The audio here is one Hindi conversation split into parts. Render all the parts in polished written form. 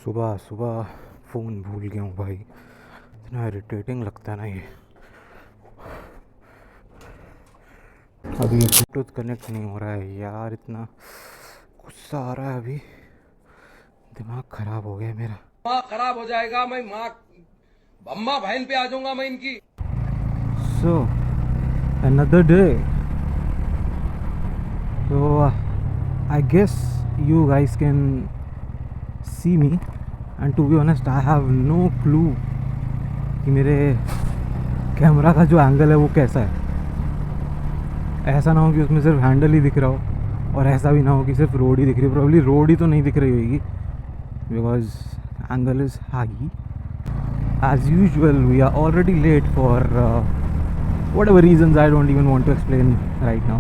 सुबह सुबह फ़ोन भूल गया हूँ भाई, इतना इरिटेटिंग लगता है ना ये। अभी ब्लूटूथ कनेक्ट नहीं हो रहा है यार, इतना गुस्सा आ रहा है, अभी दिमाग ख़राब हो गया मेरा। दिमाग खराब हो जाएगा, मैं माँ अम्मा बहन पे आ जाऊंगा मैं इनकी। So another day. So I guess you guys can see me, and to be honest I have no clue कि मेरे कैमरा का जो एंगल है वो कैसा है। ऐसा ना हो कि उसमें सिर्फ हैंडल ही दिख रहा हो, और ऐसा भी ना हो कि सिर्फ रोड ही दिख रही हो। प्रॉब्ली रोड ही तो नहीं दिख रही होगी, because angle is high. As usual, we are already late for whatever reasons I don't even want to explain right now.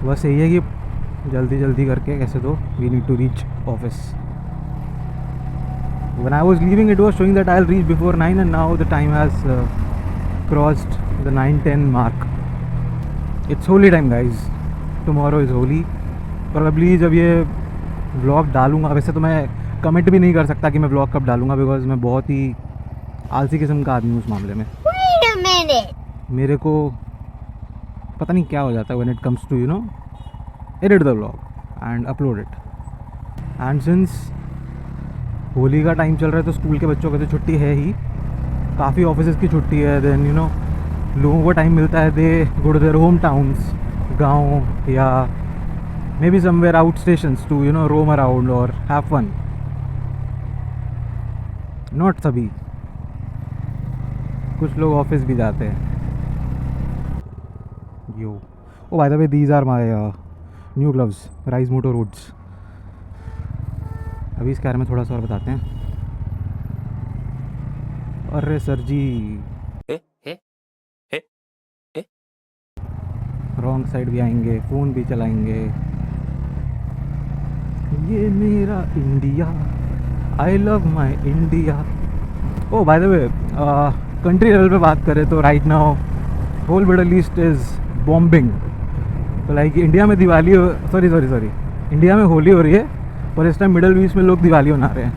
बस यही है कि जल्दी जल्दी करके कैसे तो we need to reach office. When I was leaving, it was showing that I'll reach before 9, and now the time has crossed the 9:10 mark. It's holy time, guys. Tomorrow is holy. Probably जब ये व्लॉग डालूंगा, वैसे तो मैं कमेंट भी नहीं कर सकता कि मैं व्लॉग कब डालूंगा, बिकॉज मैं बहुत ही आलसी किस्म का आदमी हूँ उस मामले में। मेरे को पता नहीं क्या हो जाता है when it comes to edit the vlog and upload it. And since Holi का टाइम चल रहा है तो स्कूल के बच्चों की तो छुट्टी है ही, काफ़ी ऑफिस की छुट्टी है। देन लोगों को टाइम मिलता है, they go to their home towns, गाँव या maybe somewhere out stations to roam around or have fun. Not सभी, कुछ लोग ऑफिस भी जाते हैं। यो oh by the way, these are my new gloves, Rise Moto Roots। अभी इसके बारे में थोड़ा सा और बताते हैं। अरे सर जी, रॉन्ग साइड भी आएंगे, फ़ोन भी चलाएंगे। ये मेरा India, I love my India. Oh by the way, country level पे बात करें तो right now whole Middle East is bombing. तो लाइक इंडिया में दिवाली, सॉरी इंडिया में होली हो रही है, और इस टाइम मिडल ईस्ट में लोग दिवाली मना रहे हैं।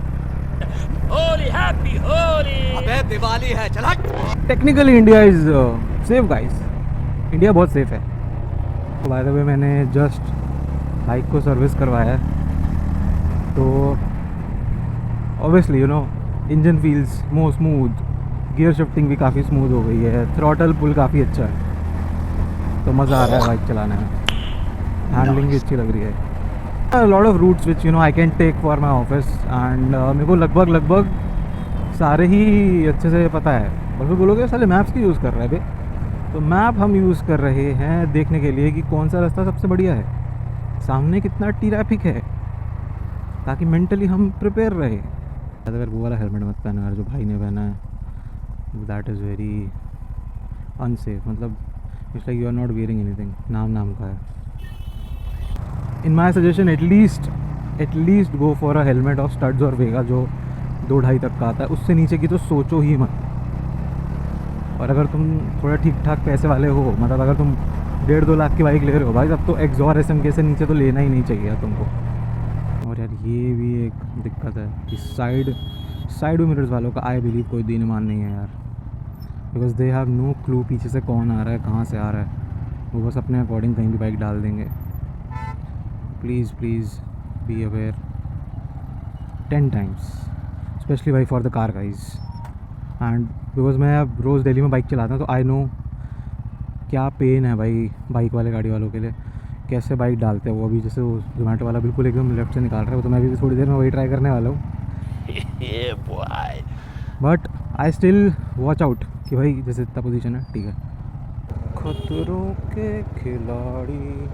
होली हैप्पी होली, अबे दिवाली है, चला। Technically India is safe guys, India बहुत सेफ है। तो बाय द वे मैंने जस्ट बाइक को सर्विस करवाया है, तो obviously engine feels more smooth, gear shifting भी काफ़ी स्मूथ हो गई है, थ्रॉटल पुल काफ़ी अच्छा है, तो मज़ा आ रहा है बाइक चलाने में। हैंडलिंग भी अच्छी लग रही है। Lot of routes which I can take for my office, and मेरे को लगभग सारे ही अच्छे से पता है। और फिर बोलोगे साले मैप्स की यूज़ कर रहे हैं बे, तो मैप हम यूज़ कर रहे हैं देखने के लिए कि कौन सा रास्ता सबसे बढ़िया है, सामने कितना ट्रैफिक है, ताकि मेंटली हम प्रिपेयर रहे। अगर वो वाला हेलमेट मत पहना यार जो भाई ने पहना है, दैट इज़ वेरी अनसेफ। मतलब it's like you are not wearing anything, नाम का है। In my suggestion at least go for a helmet of Studds और वेगा जो 2-2.5 तक का आता है, उससे नीचे की तो सोचो ही मत। और अगर तुम थोड़ा ठीक ठाक पैसे वाले हो, मतलब अगर तुम 1.5-2 लाख की बाइक ले रहे हो भाई, तब तो एक्सॉर SMK से नीचे तो लेना ही नहीं चाहिए तुमको। और यार ये भी एक दिक्कत है कि साइड मिरर्स वालों का आई बिलीव कोई दीन ईमान नहीं है यार, because they have no clue पीछे से कौन आ रहा है, कहाँ से आ रहा है। वो बस अपने अकॉर्डिंग कहीं भी बाइक डाल देंगे। Please be aware 10 times, specially भाई for the car guys. And because मैं अब रोज़ दिल्ली में बाइक चलाता हूँ, तो आई नो क्या पेन है भाई बाइक वाले गाड़ी वालों के लिए, कैसे बाइक डालते हैं वो। अभी जैसे वो जोमेटो वाला बिल्कुल एकदम लेफ्ट से निकाल रहा है, वो तो मैं भी थोड़ी देर में वही ट्राई करने वाला हूँ। But I still watch out कि भाई जैसे इतना पोजीशन है ठीक है। खतरों के खिलाड़ी,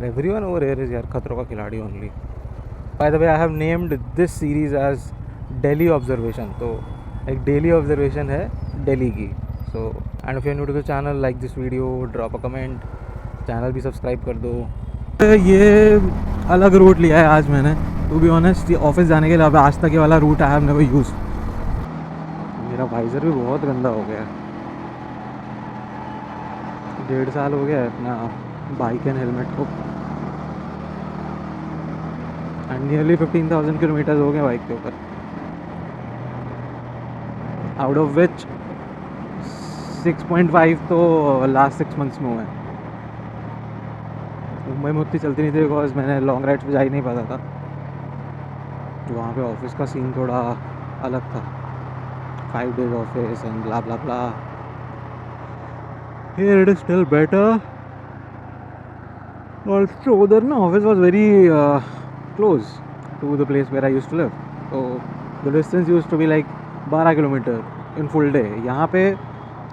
एवरीवन ओवर हियर इज यार खतरों का खिलाड़ी only. By the way I have named this series as Delhi observation, तो एक डेली ऑब्जर्वेशन है दिल्ली की। So and if you are new to the channel, like this video, drop a comment, channel भी सब्सक्राइब कर दो। ये अलग रूट लिया है आज मैंने, टू बी ऑनेस्ट। ये ऑफिस जाने के लिए अब आज तक ये वाला route I have never use. मेरा वाइज़र भी बहुत गंदा हो गया है। 1.5 साल हो गया है अपना बाइक एंड हेलमेट को, एंड नियरली 15,000 किलोमीटर्स हो गए बाइक के ऊपर, आउट ऑफ विच 6.5 तो लास्ट 6 मंथ्स में हुआ है। मुंबई में उतनी चलती नहीं थी बिकॉज मैंने लॉन्ग राइड्स पे जा ही नहीं पाता था, तो वहाँ पे ऑफिस का सीन थोड़ा अलग था, 5 days office and blah blah blah. Here it is still better. Also, उधर ना office was very close to the place where I used to live. So the distance used to be like 12 kilometer in full day. यहाँ पे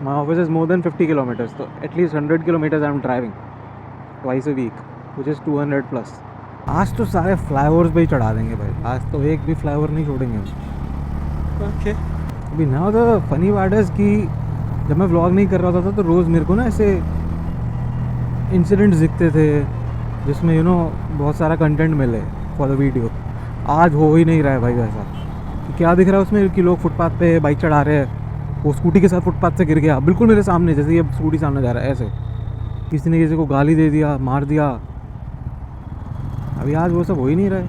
my office is more than 50 kilometers. So at least 100 kilometers I'm driving twice a week, which is 200 plus. आज तो सारे फ्लाईओवर्स पे ही चढ़ा देंगे भाई, आज तो एक भी फ्लाईओवर नहीं छोड़ेंगे। Okay. अभी ना द फनी पार्ट है कि जब मैं व्लॉग नहीं कर रहा होता था तो रोज़ मेरे को ना ऐसे इंसिडेंट्स दिखते थे जिसमें बहुत सारा कंटेंट मिले फॉर द वीडियो। आज हो ही नहीं रहा है भाई वैसा। कि क्या दिख रहा है उसमें कि लोग फुटपाथ पे बाइक चढ़ा रहे हैं, वो स्कूटी के साथ फुटपाथ से गिर गया बिल्कुल मेरे सामने, जैसे ये स्कूटी सामने जा रहा है ऐसे, किसी ने किसी को गाली दे दिया, मार दिया। अभी आज वो सब हो ही नहीं रहा है।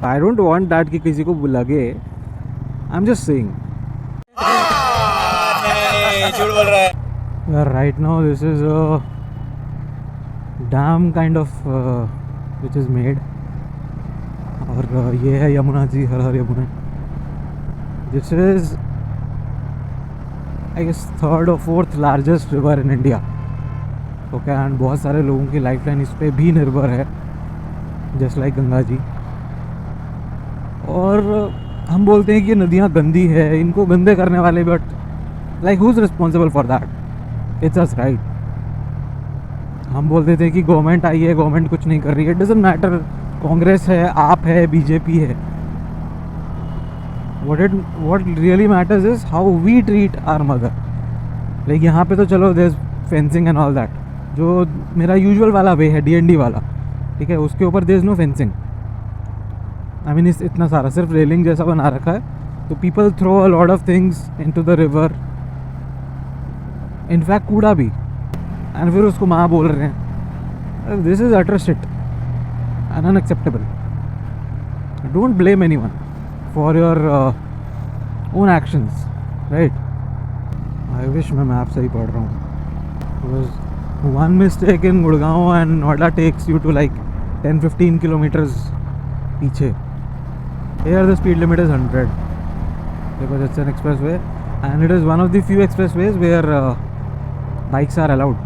आई डोंट वांट दैट कि किसी को लगे, आई एम जस्ट सेइंग झूठ बोल रहा है। यार right now this is a dam kind of which is made, और ये है यमुना जी, हर हर Yamuna. This is I guess 3rd or 4th largest river in India. Okay, and बहुत सारे लोगों की लाइफ लाइन इस पर भी निर्भर है, जस्ट लाइक गंगा जी। और हम बोलते हैं कि नदियाँ गंदी है, इनको गंदे करने वाले, but like who is responsible for that? It's us, right? हम बोलते थे कि गवर्नमेंट आई है, गवर्नमेंट कुछ नहीं कर रही है। इट डजंट मैटर, कांग्रेस है, आप है, बीजेपी है। what really matters is how we treat our mother. Like यहाँ पे तो चलो there fencing and all that, जो मेरा यूजुअल वाला वे है DND वाला, ठीक है, उसके ऊपर there is no fencing. I mean इतना सारा सिर्फ रेलिंग जैसा बना रखा है, तो people throw a lot of things into the river, in fact कूड़ा भी, एंड फिर उसको माँ बोल रहे हैं। This is utter shit and unacceptable. Don't blame anyone for your own actions, right? I wish मैं मैप सही पढ़ रहा हूँ, because one mistake in Gurgaon and Noida takes you to like 10-15 kilometres पीछे। Here the speed limit is 100 because it's an expressway and it is one of the few expressways where bikes are allowed.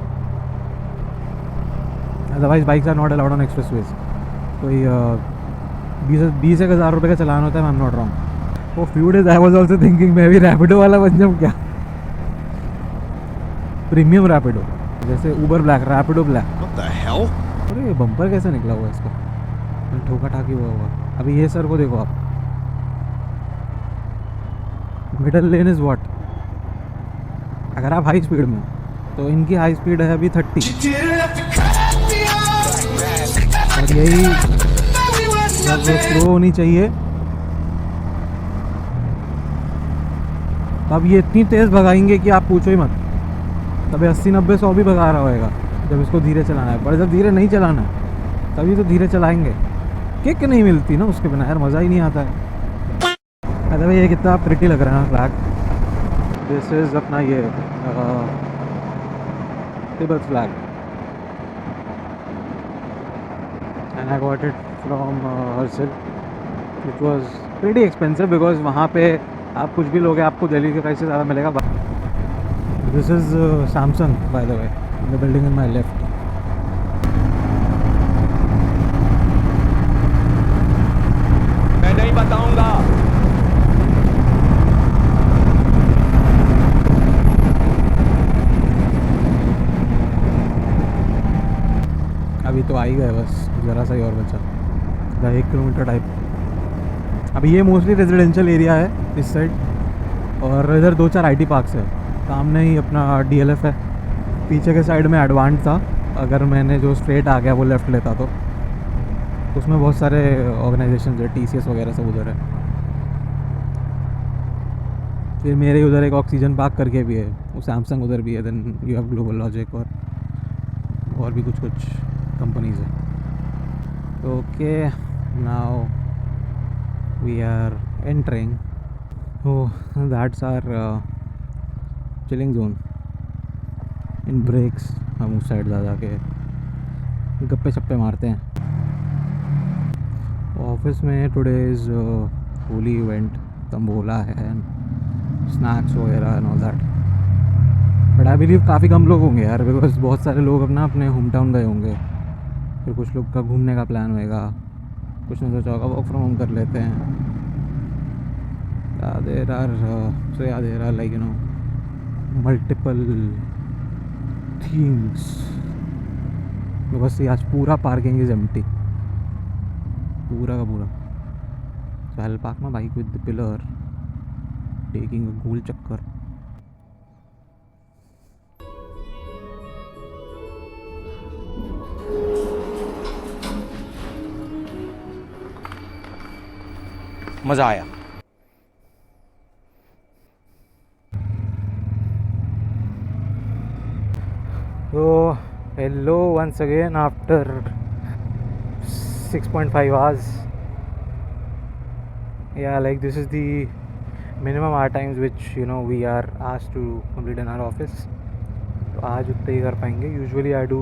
Otherwise bikes are not allowed on expressways. कोई 20,000 रुपये का चलान होता है, आई एम नॉट रॉन्ग। वो few days I was also thinking मैं भी रैपिडो वाला बन जाऊँ क्या, प्रीमियम रैपिडो, जैसे Uber Black, Rapido Black. What the hell? अरे ये बम्पर कैसे निकला हुआ है इसका, ठोका ठाकी हुआ होगा। अभी ये सर को देखो आप, मिडल लेन इज व्हाट? अगर आप हाई स्पीड में हो, तो इनकी हाई स्पीड है अभी 30, और यही जब स्लो होनी चाहिए तब ये इतनी तेज़ भगाएंगे कि आप पूछो ही मत। तब 80-90-100 भी भगा रहा होएगा जब इसको धीरे चलाना है, पर जब धीरे नहीं चलाना है तभी तो धीरे चलाएंगे। किक नहीं मिलती ना उसके बिना यार, मज़ा ही नहीं आता है। अरे भाई ये कितना प्रिटी लग रहा है फ्लैग। दिस इज़ अपना ये Tibet flag, and I got it from Harsil, it was pretty expensive because वहाँ पे आप कुछ भी लोगे आपको दिल्ली के प्राइस से ज़्यादा मिलेगा। This is Samsung bye the way, the building in my left. मैं नहीं बताऊंगा। अभी तो आ ही गए, बस ज़रा सा ही और बचा, 1 किलोमीटर टाइप। अभी ये मोस्टली रेजिडेंशियल एरिया है इस साइड, और इधर 2-4 IT पार्क्स है। सामने ही अपना DLF है, पीछे के साइड में एडवांस था। अगर मैंने जो स्ट्रेट आ गया वो लेफ़्ट लेता तो उसमें बहुत सारे ऑर्गेनाइजेशन है, TCS वगैरह सब उधर है। फिर मेरे उधर एक ऑक्सीजन पार्क करके भी है, वो सैमसंग उधर भी है। Then you have Global Logic और और भी कुछ कुछ कंपनीज है. Okay, now we are entering. Oh, that's our chilling zone. In breaks हम उस साइड जा जाके गप्पे शप्पे मारते हैं. ऑफिस में today is Holi event, tambola है, स्नैक्स वगैरह and all that. But I believe काफ़ी कम लोग होंगे यार, बिकॉज बहुत सारे लोग अपना अपने होम टाउन गए होंगे. फिर कुछ लोग का घूमने का प्लान होएगा, कुछ ने सोचा होगा वर्क फ्रॉम होम कर लेते हैं. There are like you know multiple themes. बस ये आज पूरा पार्किंग इज एम्प्टी, पूरा का पूरा. So I'll park my bike with the pillar, taking a goal chakkar. मजा आया. So hello once again after 6.5 hours. Yeah, like this is the minimum hour times which you know we are asked to complete in our office. तो आज उतना ही कर पाएंगे. Usually I do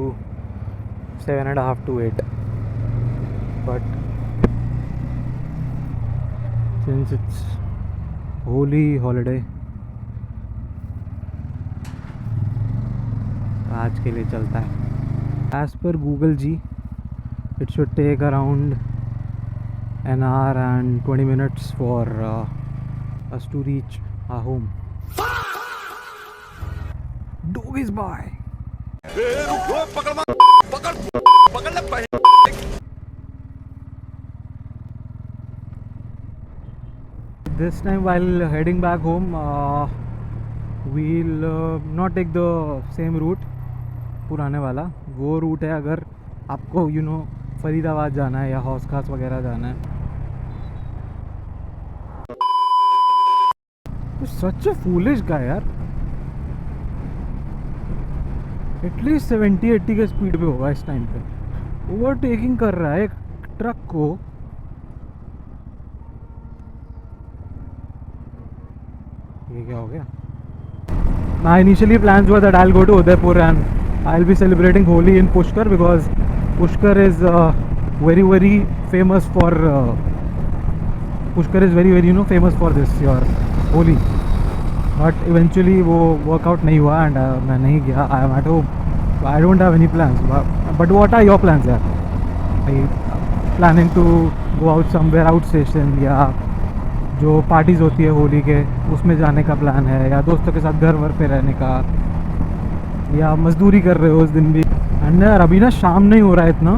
7.5 to 8, but since it's holy holiday, आज के लिए चलता है. As per Google G, it should take around an hour and 20 minutes for us to reach our home. Dog is by. This time while heading back home, we'll not take the same route, पुराने वाला. वो रूट है अगर आपको यू नो फरीदाबाद जाना है या हौस खास वगैरह जाना है. सच अ फूलिश गाय यार. एटलीस्ट 70-80 के स्पीड पे होगा इस टाइम पे. ओवरटेकिंग कर रहा है एक ट्रक को. ये क्या हो गया? My initially plans were that I'll go to Udaipur and I'll be celebrating Holi in Pushkar, because Pushkar is very famous for Pushkar is very you know famous for this your Holi. But eventually वो workout नहीं हुआ and मैं नहीं गया. I am at home. I don't have any plans. But what are your plans यार? Are you planning to go out somewhere out station, या जो पार्टीज़ होती है होली के उसमें जाने का प्लान है, या दोस्तों के साथ घर वर पे रहने का, या मजदूरी कर रहे हो उस दिन भी? एंड यार अभी ना शाम नहीं हो रहा है इतना.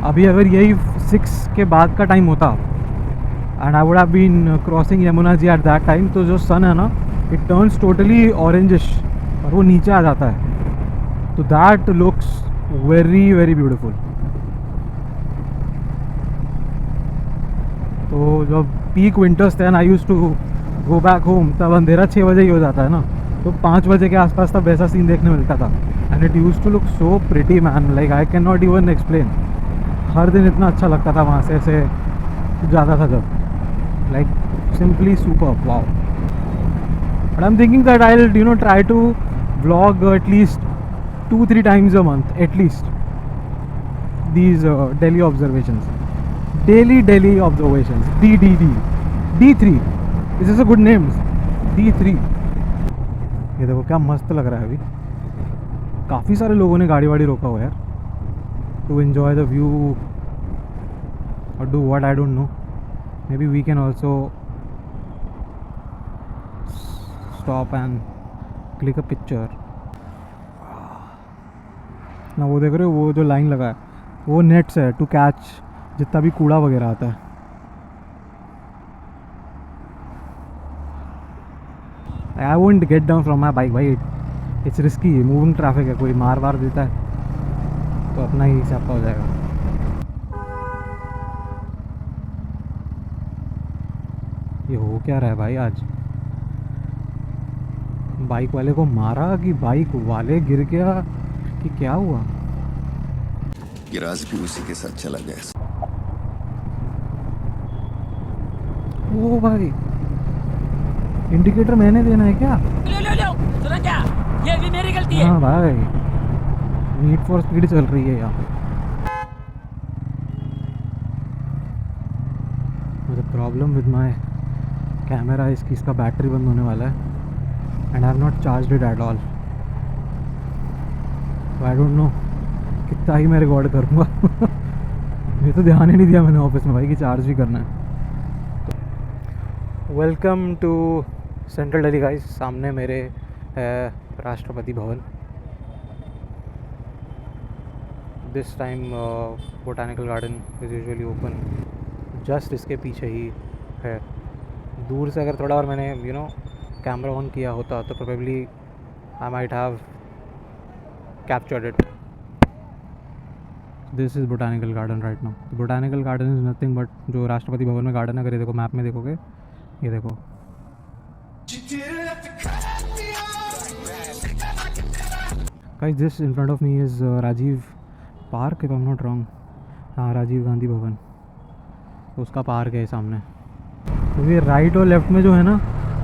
अभी अगर यही 6 के बाद का टाइम होता and I would have been crossing Yamuna ji at that time, तो जो सन है ना इट टर्न्स टोटली ऑरेंजिश और वो नीचे आ जाता है. तो दैट लुक्स वेरी ब्यूटीफुल. तो जब पीक विंटर्स थे and I used to go back home, तब अंधेरा 6 बजे ही हो जाता है ना. तो 5 बजे के आसपास तब वैसा सीन देखने मिलता था. And it used to look so pretty man, like I can not even explain. हर दिन इतना अच्छा लगता था वहाँ से ऐसे जाता था जब, like simply super wow. But I am thinking that I will you know try to vlog at least 2-3 times a month at least these Delhi observations. Delhi observations. D3. This is a good name. D3. ये देखो क्या मस्त लग रहा है. अभी काफ़ी सारे लोगों ने गाड़ी वाड़ी रोका हुआ यार, टू एन्जॉय द व्यू और do what I don't know. Maybe we can also stop and click a picture. ना वो देख रहे हो, वो जो लाइन लगा है वो नेट्स है टू कैच जितना भी कूड़ा वगैरह आता है. I won't get down from my bike भाई. It's risky. मूविंग ट्रैफिक है, कोई मार वार देता है तो अपना ही स्यापा हो जाएगा. ये हो क्या रहा है भाई आज? बाइक वाले को मारा कि बाइक वाले गिर गया कि क्या हुआ। ये राज भी उसी के साथ चला गया। ओ भाई, इंडिकेटर मैंने देना है क्या? सुना क्या? ये भी मेरी गलती है। हाँ भाई, नीड फॉर स्पीड चल रही है यहाँ। The problem with my camera इसकी, इसका बैटरी बंद होने वाला है and I have not charged it at all. I don't no कितना ही मैं रिकॉर्ड करूँगा। ये तो ध्यान ही नहीं दिया मैंने ऑफिस में भाई कि चार्ज भी करना है। Welcome to central Delhi guys. सामने मेरे है राष्ट्रपति भवन। This time botanical garden is usually open. Just इसके पीछे ही है। दूर से अगर थोड़ा और मैंने कैमरा ऑन किया होता तो probably I might have captured it. This is botanical garden right now. Botanical garden is nothing but जो राष्ट्रपति भवन में गार्डन है, अगर ये देखो मैप में देखोगे, ये देखो, guys this in front of me is Rajiv park if I am not wrong. हाँ, राजीव गांधी भवन, उसका पार्क है सामने। तो ये राइट और लेफ्ट में जो है ना,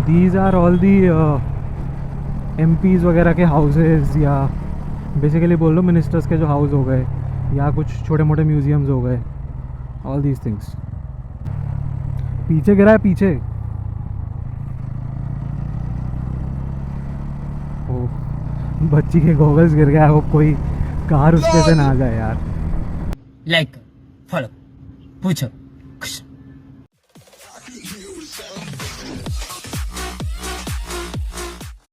these are all the MPs वगैरह के हाउसेज, या बेसिकली बोल लो मिनिस्टर्स के जो हाउस हो गए, या कुछ छोटे मोटे म्यूजियम्स हो गए, ऑल दीज थिंग्स। पीछे गिरा है, पीछे। ओ, बच्ची के गॉगल्स गिर गया। वो कोई कार उसके से ना आ जाए यार। लाइक फॉलो पूछो।